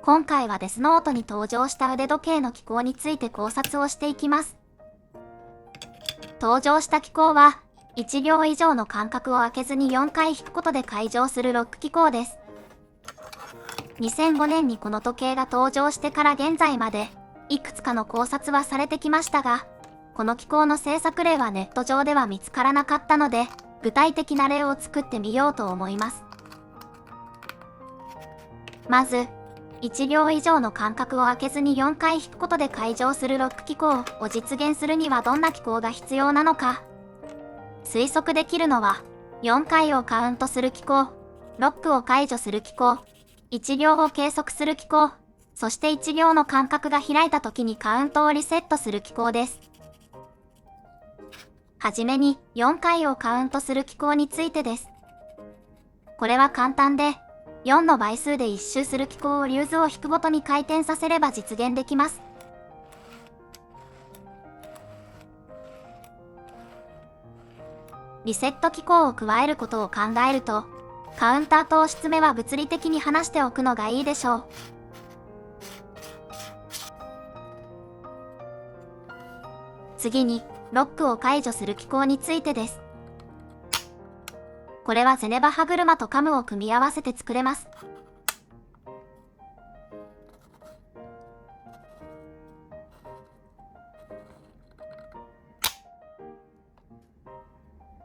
今回はデスノートに登場した腕時計の機構について考察をしていきます。登場した機構は、1秒以上の間隔を空けずに4回引くことで解錠するロック機構です。2005年にこの時計が登場してから現在まで、いくつかの考察はされてきましたが、この機構の製作例はネット上では見つからなかったので、具体的な例を作ってみようと思います。まず、1秒以上の間隔を空けずに4回引くことで解錠するロック機構を実現するにはどんな機構が必要なのか。推測できるのは、4回をカウントする機構、ロックを解除する機構、1秒を計測する機構、そして1秒の間隔が開いた時にカウントをリセットする機構です。はじめに4回をカウントする機構についてです。これは簡単で、4の倍数で1周する機構をリューズを引くごとに回転させれば実現できます。リセット機構を加えることを考えると、カウンターと押し詰めは物理的に離しておくのがいいでしょう。次に、ロックを解除する機構についてです。これはゼネバ歯車とカムを組み合わせて作れます。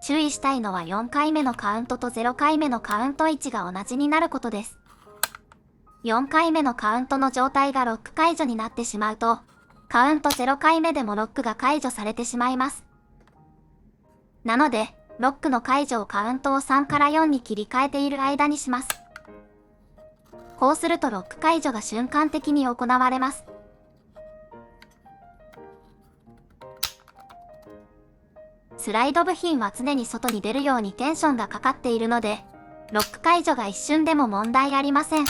注意したいのは4回目のカウントと0回目のカウント位置が同じになることです。4回目のカウントの状態がロック解除になってしまうと、カウント0回目でもロックが解除されてしまいます。なので、ロックの解除をカウントを3から4に切り替えている間にします。こうするとロック解除が瞬間的に行われます。スライド部品は常に外に出るようにテンションがかかっているので、ロック解除が一瞬でも問題ありません。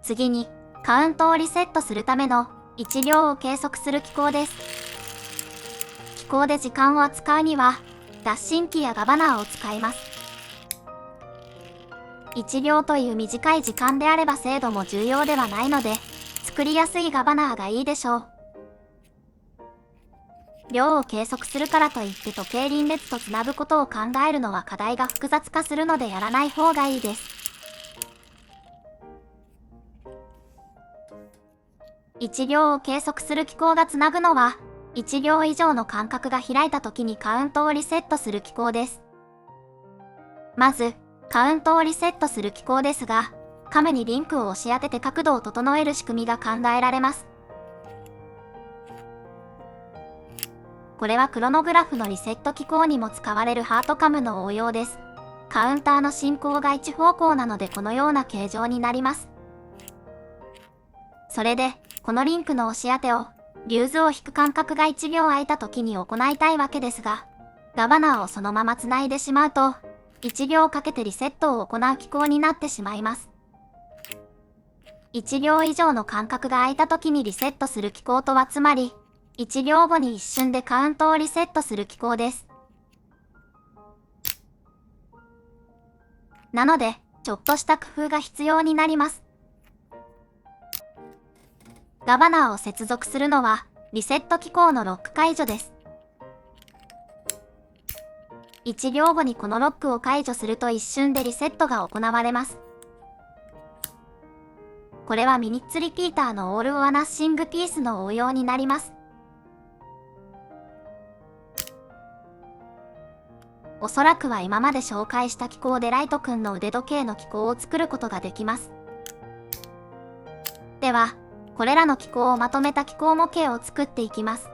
次に、カウントをリセットするための1秒を計測する機構です。機構で時間を扱うには、脱進機やガバナーを使います。1秒という短い時間であれば精度も重要ではないので、作りやすいガバナーがいいでしょう。量を計測するからといって時計輪列とつなぐことを考えるのは課題が複雑化するのでやらない方がいいです。1秒を計測する機構がつなぐのは、1秒以上の間隔が開いた時にカウントをリセットする機構です。まず、カウントをリセットする機構ですが、カムにリンクを押し当てて角度を整える仕組みが考えられます。これはクロノグラフのリセット機構にも使われるハートカムの応用です。カウンターの進行が一方向なのでこのような形状になります。それで、このリンクの押し当てを、リューズを引く間隔が1秒空いた時に行いたいわけですが、ガバナーをそのまま繋いでしまうと、1秒かけてリセットを行う機構になってしまいます。1秒以上の間隔が空いた時にリセットする機構とはつまり、1秒後に一瞬でカウントをリセットする機構です。なので、ちょっとした工夫が必要になります。ガバナーを接続するのは、リセット機構のロック解除です。1秒後にこのロックを解除すると一瞬でリセットが行われます。これはミニッツリピーターのオール・オア・ナッシング・ピースの応用になります。おそらくは今まで紹介した機構でライト君の腕時計の機構を作ることができます。では、これらの機構をまとめた機構模型を作っていきます。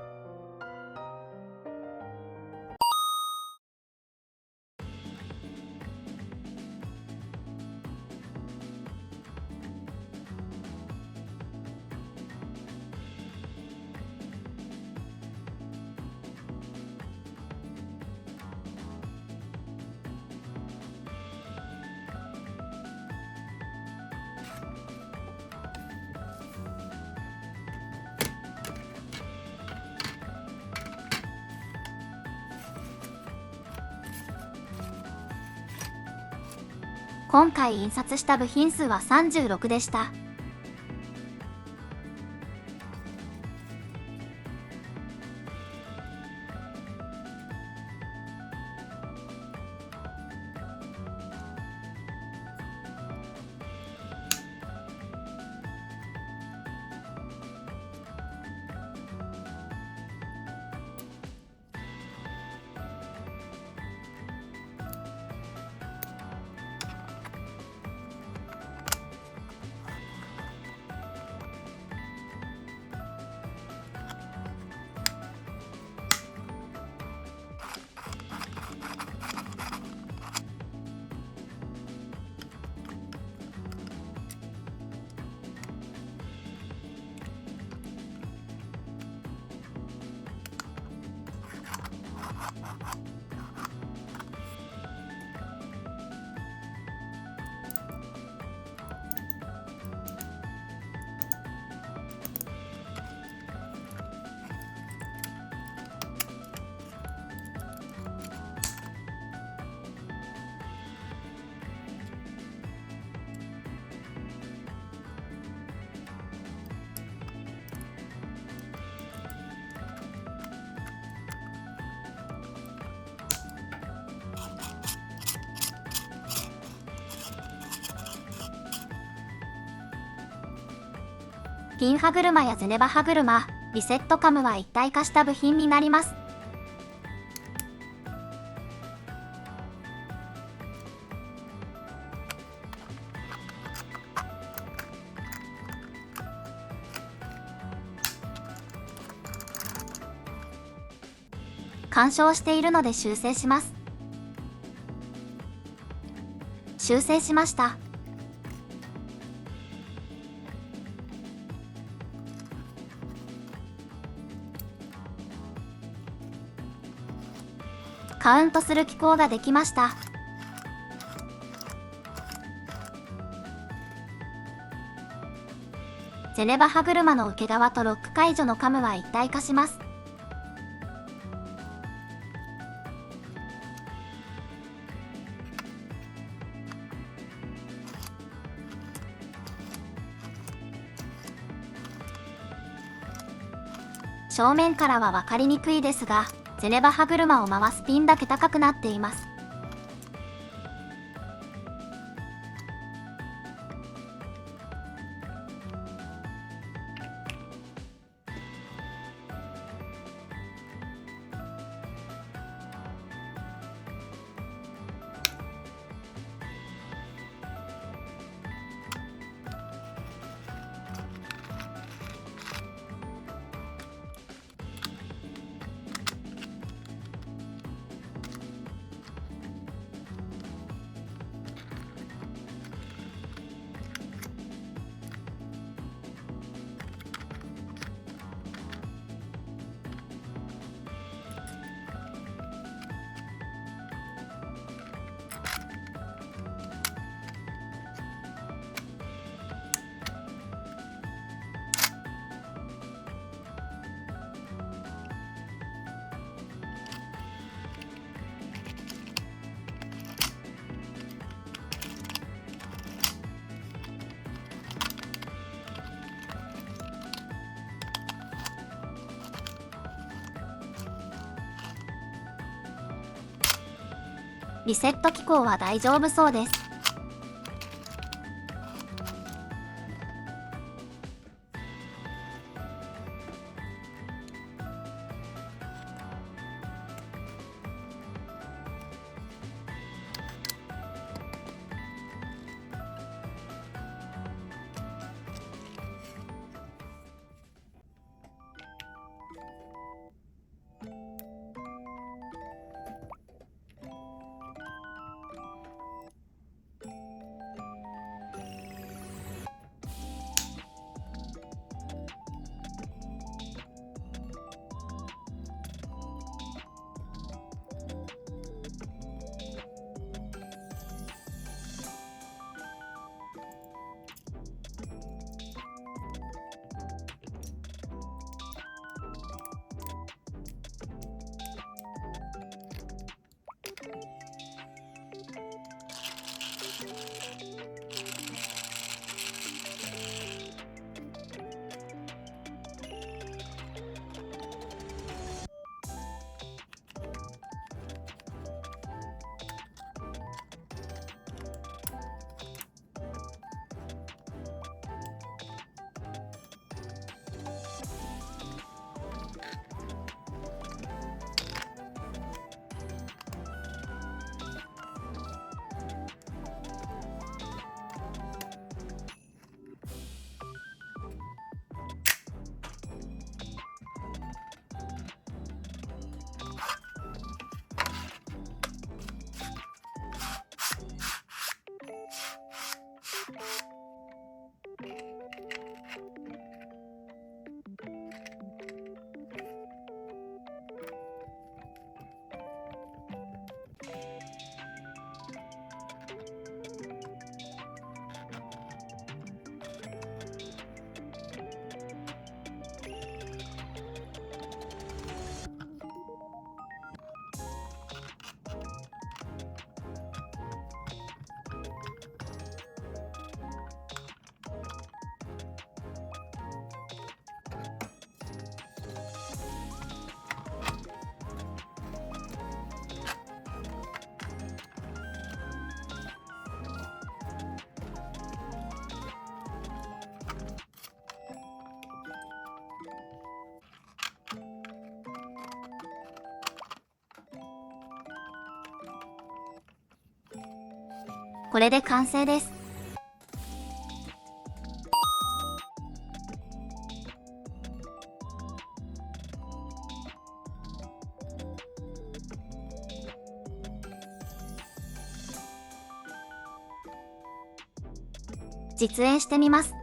今回印刷した部品数は36でした。ピン歯車やゼネバ歯車、リセットカムは一体化した部品になります。干渉しているので修正します。修正しました。カウントする機構ができました。ゼネバ歯車の受け側とロック解除のカムは一体化します。正面からは分かりにくいですが、ゼネバ歯車を回すピンだけ高くなっています。リセット機構は大丈夫そうです。これで完成です。実演してみます。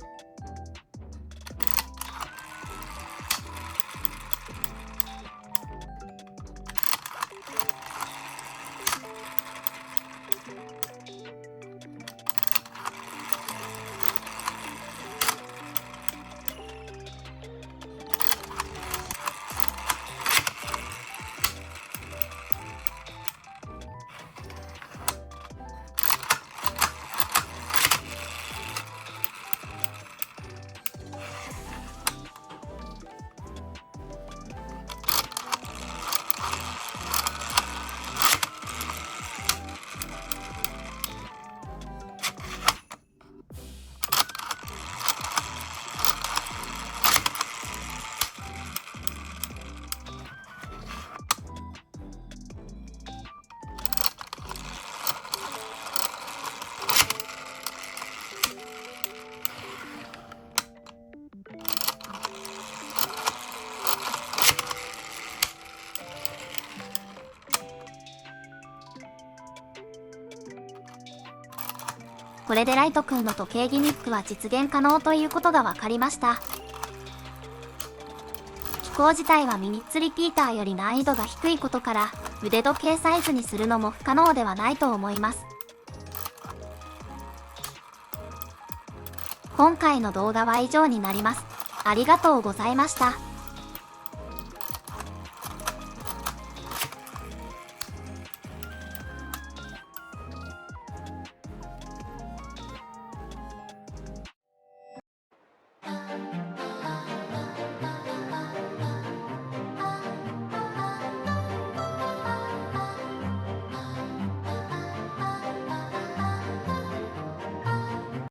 これでライトくんの時計ギミックは実現可能ということが分かりました。機構自体はミニッツリピーターより難易度が低いことから、腕時計サイズにするのも不可能ではないと思います。今回の動画は以上になります。ありがとうございました。